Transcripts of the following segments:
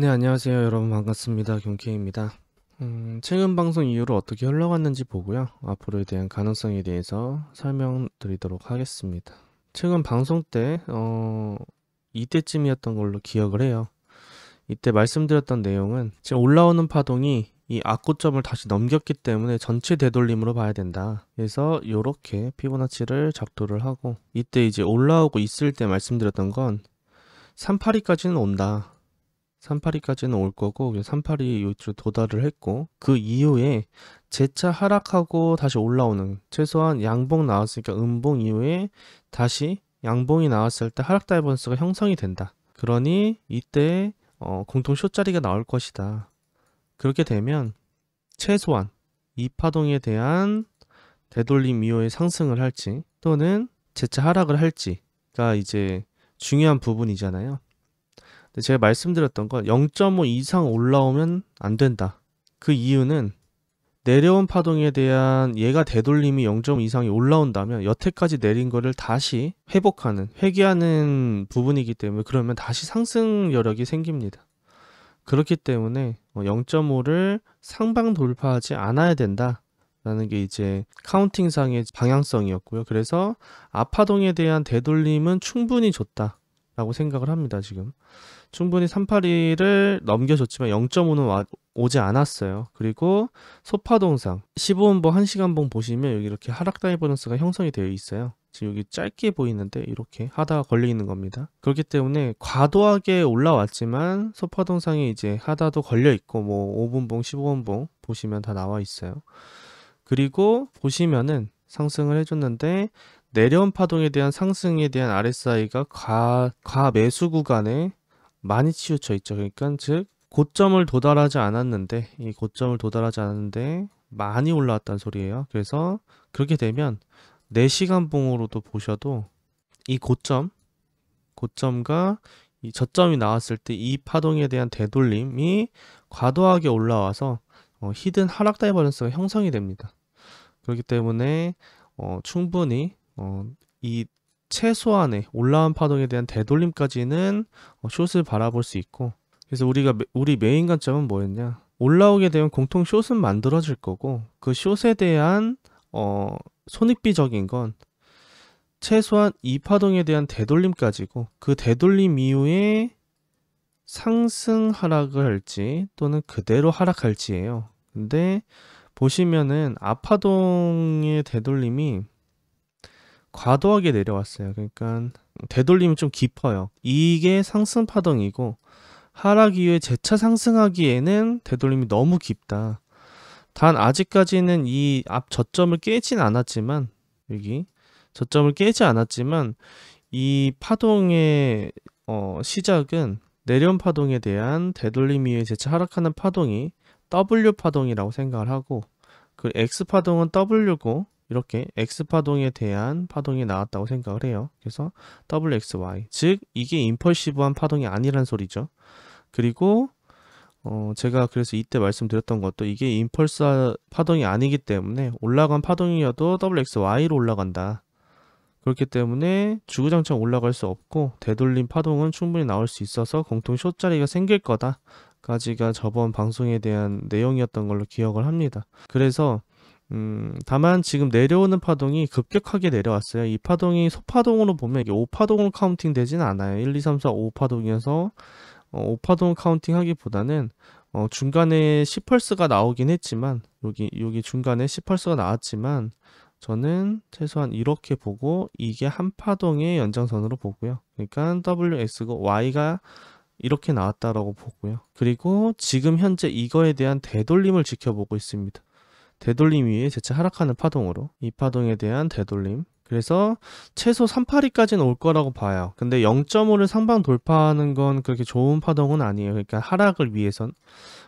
네, 안녕하세요. 여러분 반갑습니다. 경케이입니다. 최근 방송 이후로 어떻게 흘러갔는지 보고요. 앞으로에 대한 가능성에 대해서 설명드리도록 하겠습니다. 최근 방송 때, 이때쯤이었던 걸로 기억을 해요. 이때 말씀드렸던 내용은 지금 올라오는 파동이 이 악고점을 다시 넘겼기 때문에 전체 되돌림으로 봐야 된다. 그래서 이렇게 피보나치를 작도를 하고 이때 이제 올라오고 있을 때 말씀드렸던 건 382까지는 온다. 382까지는 올 거고 382 요쪽 도달을 했고 그 이후에 재차 하락하고 다시 올라오는 최소한 양봉 나왔으니까 음봉 이후에 다시 양봉이 나왔을 때 하락 다이버런스가 형성이 된다. 그러니 이때 공통 숏자리가 나올 것이다. 그렇게 되면 최소한 이 파동에 대한 되돌림 이후에 상승을 할지 또는 재차 하락을 할지가 이제 중요한 부분이잖아요. 근데 제가 말씀드렸던 건 0.5 이상 올라오면 안 된다. 그 이유는 내려온 파동에 대한 얘가 되돌림이 0.5 이상이 올라온다면 여태까지 내린 거를 다시 회귀하는 부분이기 때문에 그러면 다시 상승 여력이 생깁니다. 그렇기 때문에 0.5를 상방 돌파하지 않아야 된다. 라는 게 이제 카운팅상의 방향성이었고요. 그래서 앞파동에 대한 되돌림은 충분히 좋다. 라고 생각을 합니다, 지금. 충분히 382를 넘겨줬지만 0.5는 오지 않았어요. 그리고 소파동상 15분봉 1시간봉 보시면 여기 이렇게 하락 다이버런스가 형성이 되어 있어요. 지금 여기 짧게 보이는데 이렇게 하다가 걸려 있는 겁니다. 그렇기 때문에 과도하게 올라왔지만 소파동상에 이제 하다도 걸려 있고 뭐 5분봉 15분봉 보시면 다 나와 있어요. 그리고 보시면은 상승을 해줬는데 내려온 파동에 대한 상승에 대한 RSI가 과매수 구간에 많이 치우쳐 있죠. 그러니까 즉 고점을 도달하지 않았는데 이 고점을 도달하지 않았는데 많이 올라왔다는 소리예요. 그래서 그렇게 되면 4시간 봉으로도 보셔도 이 고점과 이 저점이 나왔을 때 이 파동에 대한 되돌림이 과도하게 올라와서 히든 하락 다이버런스가 형성이 됩니다. 그렇기 때문에 충분히 이 최소한의 올라온 파동에 대한 되돌림까지는 숏을 바라볼 수 있고, 그래서 우리 메인 관점은 뭐였냐, 올라오게 되면 공통 숏은 만들어질 거고 그 숏에 대한 손익비적인 건 최소한 이 파동에 대한 되돌림까지고 그 되돌림 이후에 상승 하락을 할지 또는 그대로 하락할지예요. 근데 보시면은 앞파동의 되돌림이 과도하게 내려왔어요. 그러니까 되돌림이 좀 깊어요. 이게 상승 파동이고 하락 이후에 재차 상승하기에는 되돌림이 너무 깊다. 단 아직까지는 이 앞 저점을 깨진 않았지만 여기 저점을 깨지 않았지만 이 파동의 시작은 내려온 파동에 대한 되돌림 이후에 재차 하락하는 파동이 W 파동이라고 생각을 하고 그 X 파동은 W고 이렇게 X파동에 대한 파동이 나왔다고 생각을 해요. 그래서 WXY, 즉 이게 임펄시브한 파동이 아니란 소리죠. 그리고 제가 그래서 이때 말씀드렸던 것도 이게 임펄스 파동이 아니기 때문에 올라간 파동이어도 WXY로 올라간다. 그렇기 때문에 주구장창 올라갈 수 없고 되돌림 파동은 충분히 나올 수 있어서 공통 숏자리가 생길 거다 까지가 저번 방송에 대한 내용이었던 걸로 기억을 합니다. 그래서 다만 지금 내려오는 파동이 급격하게 내려왔어요. 이 파동이 소파동으로 보면 이게 5파동으로 카운팅 되지는 않아요. 1, 2, 3, 4, 5파동이어서 5파동 카운팅 하기보다는 중간에 10펄스가 나오긴 했지만 여기 중간에 10펄스가 나왔지만 저는 최소한 이렇게 보고 이게 한 파동의 연장선으로 보고요. 그러니까 WX고 Y가 이렇게 나왔다라고 보고요. 그리고 지금 현재 이거에 대한 되돌림을 지켜보고 있습니다. 되돌림 위에 재차 하락하는 파동으로 이 파동에 대한 되돌림, 그래서 최소 382까지는 올 거라고 봐요. 근데 0.5를 상방 돌파하는 건 그렇게 좋은 파동은 아니에요. 그러니까 하락을 위해선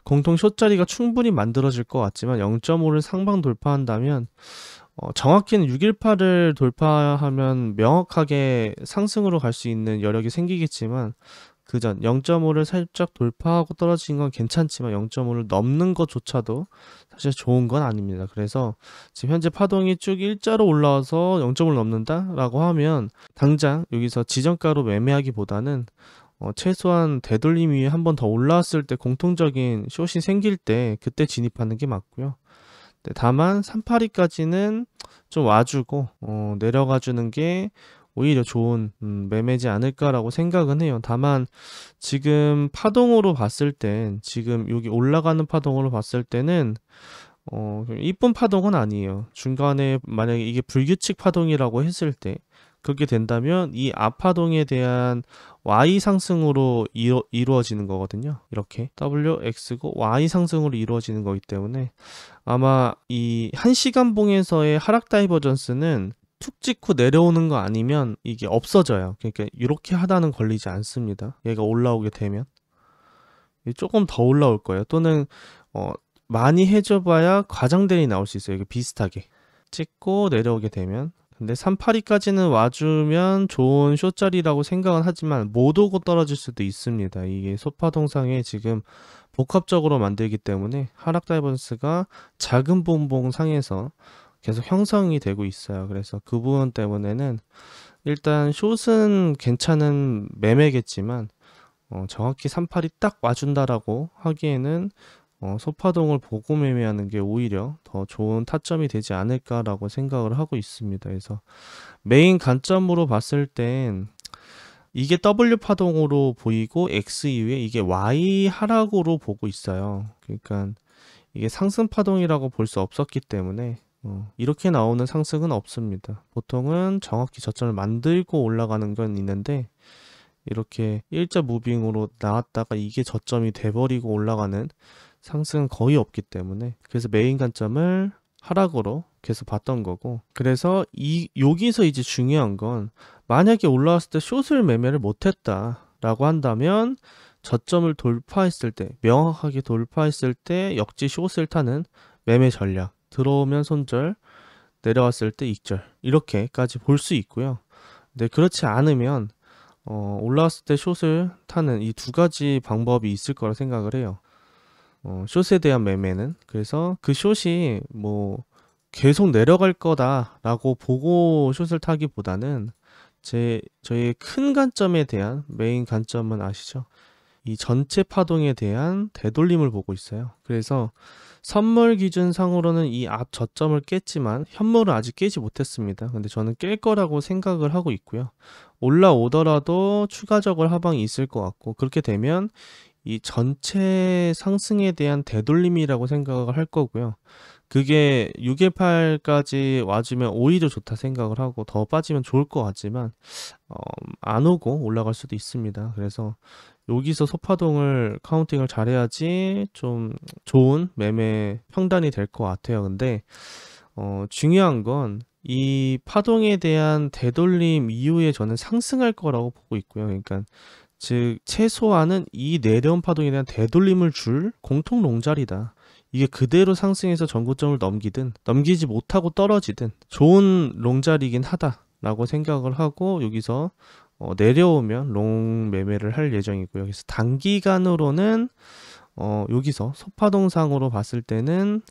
공통 숏자리가 충분히 만들어질 것 같지만 0.5를 상방 돌파한다면 정확히는 618을 돌파하면 명확하게 상승으로 갈 수 있는 여력이 생기겠지만 그전 0.5를 살짝 돌파하고 떨어진 건 괜찮지만 0.5를 넘는 것조차도 사실 좋은 건 아닙니다. 그래서 지금 현재 파동이 쭉 일자로 올라와서 0.5를 넘는다 라고 하면 당장 여기서 지정가로 매매하기보다는 최소한 되돌림 위에 한 번 더 올라왔을 때 공통적인 숏이 생길 때 그때 진입하는 게 맞고요. 네, 다만 382까지는 좀 와주고 내려가 주는 게 오히려 좋은 매매지 않을까라고 생각은 해요. 다만 지금 파동으로 봤을 땐 지금 여기 올라가는 파동으로 봤을 때는 이쁜 파동은 아니에요. 중간에 만약에 이게 불규칙 파동이라고 했을 때 그렇게 된다면 이 앞파동에 대한 Y 상승으로 이루어지는 거거든요. 이렇게 WX고 Y 상승으로 이루어지는 거기 때문에 아마 이 1시간 봉에서의 하락 다이버전스는 툭 찍고 내려오는 거 아니면 이게 없어져요. 그러니까 이렇게 하다는 걸리지 않습니다. 얘가 올라오게 되면 조금 더 올라올 거예요. 또는 많이 해줘봐야 과장들이 나올 수 있어요. 이게 비슷하게 찍고 내려오게 되면. 근데 382까지는 와주면 좋은 숏자리라고 생각은 하지만 못 오고 떨어질 수도 있습니다. 이게 소파동상에 지금 복합적으로 만들기 때문에 하락 다이버전스가 작은 봉봉 상에서 계속 형성이 되고 있어요. 그래서 그 부분 때문에는 일단 숏은 괜찮은 매매겠지만 정확히 382 딱 와준다라고 하기에는 소파동을 보고 매매하는 게 오히려 더 좋은 타점이 되지 않을까라고 생각을 하고 있습니다. 그래서 메인 관점으로 봤을 땐 이게 W 파동으로 보이고 X 이후에 이게 Y 하락으로 보고 있어요. 그러니까 이게 상승 파동이라고 볼 수 없었기 때문에 이렇게 나오는 상승은 없습니다. 보통은 정확히 저점을 만들고 올라가는 건 있는데 이렇게 일자 무빙으로 나왔다가 이게 저점이 돼버리고 올라가는 상승은 거의 없기 때문에 그래서 메인 관점을 하락으로 계속 봤던 거고 그래서 여기서 이제 중요한 건 만약에 올라왔을 때 숏을 매매를 못했다 라고 한다면 저점을 돌파했을 때 명확하게 돌파했을 때 역지 숏을 타는 매매 전략 들어오면 손절 내려왔을 때 익절 이렇게까지 볼 수 있고요. 근데 그렇지 않으면 올라왔을 때 숏을 타는 이 두 가지 방법이 있을 거라 생각을 해요. 숏에 대한 매매는 그래서 그 숏이 뭐 계속 내려갈 거다라고 보고 숏을 타기보다는 저의 큰 관점에 대한 메인 관점은 아시죠? 이 전체 파동에 대한 되돌림을 보고 있어요. 그래서 선물 기준상으로는 이 앞 저점을 깼지만 현물은 아직 깨지 못했습니다. 근데 저는 깰 거라고 생각을 하고 있고요. 올라오더라도 추가적으로 하방이 있을 것 같고 그렇게 되면 이 전체 상승에 대한 되돌림이라고 생각을 할 거고요. 그게 618까지 와주면 오히려 좋다 생각을 하고 더 빠지면 좋을 것 같지만 안 오고 올라갈 수도 있습니다. 그래서 여기서 소파동을 카운팅을 잘해야지 좀 좋은 매매 평단이 될 것 같아요. 근데 중요한 건 이 파동에 대한 되돌림 이후에 저는 상승할 거라고 보고 있고요. 그러니까 즉 최소한은 이 내려온 파동에 대한 되돌림을 줄 공통 롱자리다. 이게 그대로 상승해서 전고점을 넘기든 넘기지 못하고 떨어지든 좋은 롱자리긴 하다라고 생각을 하고 여기서 내려오면 롱 매매를 할 예정이고요. 그래서 단기간으로는 여기서 소파동상으로 봤을 때는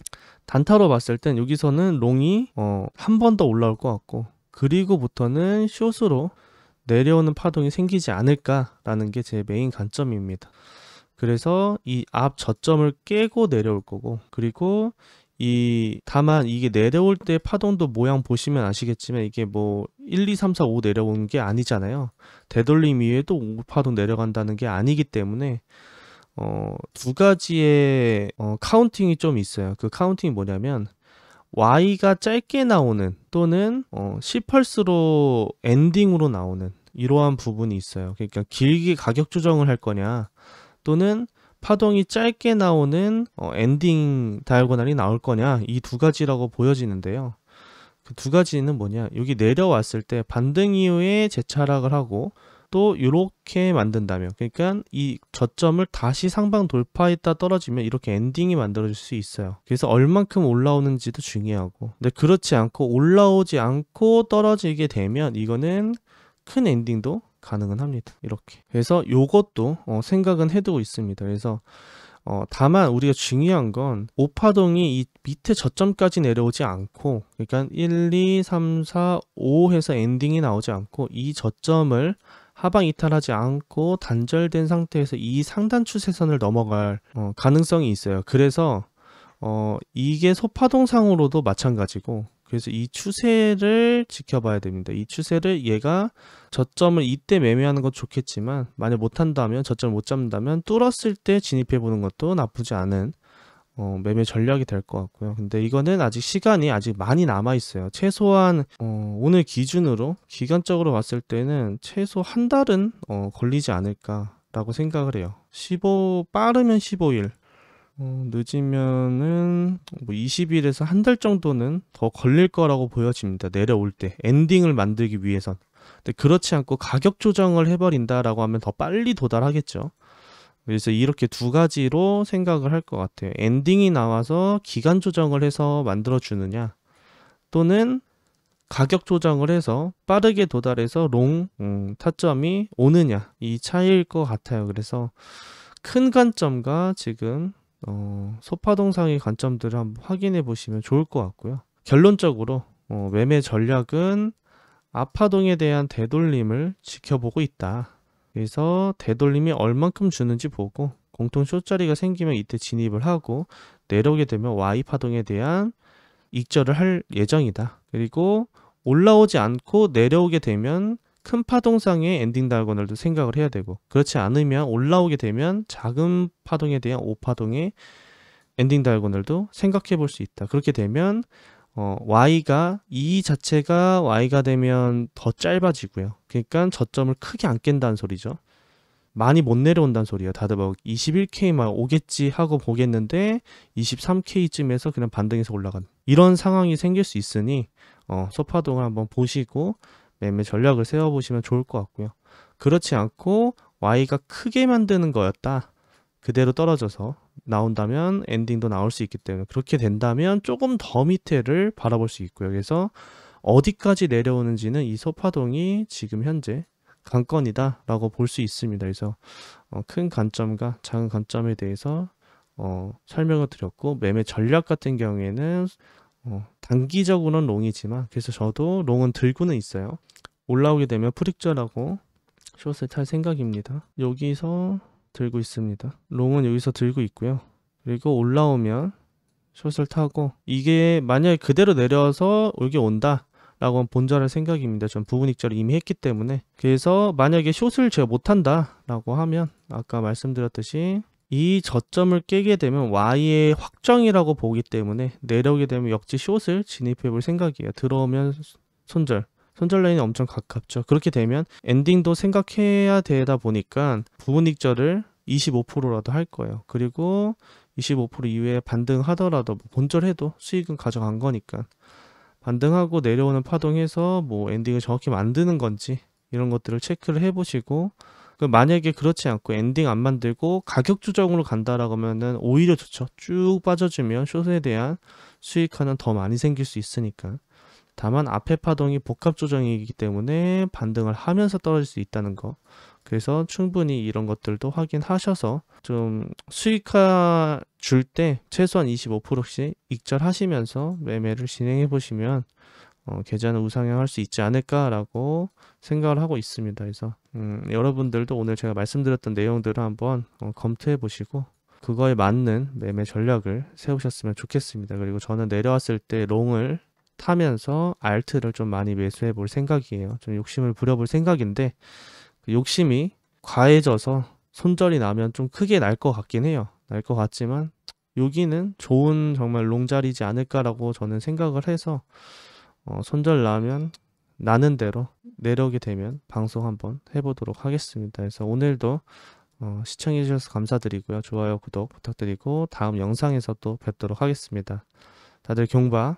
단타로 봤을 땐 여기서는 롱이 한 번 더 올라올 것 같고 그리고부터는 숏으로 내려오는 파동이 생기지 않을까라는 게 제 메인 관점입니다. 그래서 이 앞 저점을 깨고 내려올 거고 그리고 다만 이게 내려올 때 파동도 모양 보시면 아시겠지만 이게 뭐 1, 2, 3, 4, 5 내려오는 게 아니잖아요. 되돌림 이후에도 5 파동 내려간다는 게 아니기 때문에 두 가지의 카운팅이 좀 있어요. 그 카운팅이 뭐냐면 Y가 짧게 나오는 또는 10펄스로 엔딩으로 나오는 이러한 부분이 있어요. 그러니까 길게 가격 조정을 할 거냐 또는 파동이 짧게 나오는 엔딩 다이아고널이 나올 거냐 이 두 가지라고 보여지는데요. 그 두 가지는 뭐냐 여기 내려왔을 때 반등 이후에 재차락을 하고 또 이렇게 만든다면 그러니까 이 저점을 다시 상방 돌파했다 떨어지면 이렇게 엔딩이 만들어질 수 있어요. 그래서 얼만큼 올라오는지도 중요하고 근데 그렇지 않고 올라오지 않고 떨어지게 되면 이거는 큰 엔딩도 가능은 합니다. 이렇게 그래서 요것도 생각은 해두고 있습니다. 그래서 다만 우리가 중요한 건 오파동이 이 밑에 저점까지 내려오지 않고 그러니까 1, 2, 3, 4, 5 해서 엔딩이 나오지 않고 이 저점을 하방 이탈하지 않고 단절된 상태에서 이 상단 추세선을 넘어갈 가능성이 있어요. 그래서 이게 소파동상으로도 마찬가지고, 그래서 이 추세를 지켜봐야 됩니다. 이 추세를 얘가 저점을 이때 매매하는 것도 좋겠지만, 만약 못한다면, 저점을 못 잡는다면 뚫었을 때 진입해보는 것도 나쁘지 않은 매매 전략이 될 것 같고요. 근데 이거는 아직 시간이 아직 많이 남아 있어요. 최소한 오늘 기준으로 기간적으로 봤을 때는 최소 한 달은 걸리지 않을까라고 생각을 해요. 빠르면 15일, 늦으면은 뭐 20일에서 한 달 정도는 더 걸릴 거라고 보여집니다. 내려올 때 엔딩을 만들기 위해선. 근데 그렇지 않고 가격 조정을 해버린다라고 하면 더 빨리 도달하겠죠. 그래서 이렇게 두 가지로 생각을 할 것 같아요. 엔딩이 나와서 기간 조정을 해서 만들어 주느냐, 또는 가격 조정을 해서 빠르게 도달해서 롱 타점이 오느냐, 이 차이일 것 같아요. 그래서 큰 관점과 지금 소파동상의 관점들을 한번 확인해 보시면 좋을 것 같고요. 결론적으로 매매 전략은 앞파동에 대한 되돌림을 지켜보고 있다. 그래서 되돌림이 얼만큼 주는지 보고 공통 숏자리가 생기면 이때 진입을 하고, 내려오게 되면 Y파동에 대한 익절을 할 예정이다. 그리고 올라오지 않고 내려오게 되면 큰 파동상의 엔딩 다이아고널도 생각을 해야 되고, 그렇지 않으면 올라오게 되면 작은 파동에 대한 5파동의 엔딩 다이아고널도 생각해 볼 수 있다. 그렇게 되면 이 자체가 Y가 되면 더 짧아지고요. 그러니까 저점을 크게 안 깬다는 소리죠. 많이 못 내려온다는 소리예요. 다들 뭐 21K만 오겠지 하고 보겠는데 23K쯤에서 그냥 반등해서 올라가는 이런 상황이 생길 수 있으니 소파동을 한번 보시고 매매 전략을 세워보시면 좋을 것 같고요. 그렇지 않고 Y가 크게 만드는 거였다, 그대로 떨어져서 나온다면 엔딩도 나올 수 있기 때문에, 그렇게 된다면 조금 더 밑에를 바라볼 수 있고요. 그래서 어디까지 내려오는지는 이 소파동이 지금 현재 관건이다 라고 볼 수 있습니다. 그래서 큰 관점과 작은 관점에 대해서 설명을 드렸고, 매매 전략 같은 경우에는 단기적으로는 롱이지만, 그래서 저도 롱은 들고는 있어요. 올라오게 되면 프릭절하고 숏을 탈 생각입니다. 여기서 들고 있습니다. 롱은 여기서 들고 있고요. 그리고 올라오면 숏을 타고, 이게 만약에 그대로 내려서 여기 온다 라고 본전할 생각입니다. 전 부분 익절을 이미 했기 때문에. 그래서 만약에 숏을 제가 못한다 라고 하면, 아까 말씀드렸듯이 이 저점을 깨게 되면 Y의 확정이라고 보기 때문에 내려오게 되면 역지 숏을 진입해 볼 생각이에요. 들어오면 손절 라인이 엄청 가깝죠. 그렇게 되면 엔딩도 생각해야 되다 보니까 부분 익절을 25%라도 할 거예요. 그리고 25% 이후에 반등하더라도 본절해도 수익은 가져간 거니까, 반등하고 내려오는 파동에서 뭐 엔딩을 정확히 만드는 건지 이런 것들을 체크를 해보시고, 만약에 그렇지 않고 엔딩 안 만들고 가격 조정으로 간다라고 하면은 오히려 좋죠. 쭉 빠져주면 숏에 대한 수익화는 더 많이 생길 수 있으니까. 다만 앞에 파동이 복합 조정이기 때문에 반등을 하면서 떨어질 수 있다는 거. 그래서 충분히 이런 것들도 확인하셔서 좀 수익화 줄 때 최소한 25%씩 익절하시면서 매매를 진행해 보시면 계좌는 우상향할 수 있지 않을까라고 생각을 하고 있습니다. 그래서 여러분들도 오늘 제가 말씀드렸던 내용들을 한번 검토해 보시고 그거에 맞는 매매 전략을 세우셨으면 좋겠습니다. 그리고 저는 내려왔을 때 롱을 타면서 알트를 좀 많이 매수해 볼 생각이에요. 좀 욕심을 부려볼 생각인데, 그 욕심이 과해져서 손절이 나면 좀 크게 날 것 같긴 해요. 날 것 같지만 여기는 좋은 정말 롱자리지 않을까라고 저는 생각을 해서 손절 나면 나는 대로 내려오게 되면 방송 한번 해보도록 하겠습니다. 그래서 오늘도 시청해 주셔서 감사드리고요. 좋아요, 구독 부탁드리고 다음 영상에서 또 뵙도록 하겠습니다. 다들 경바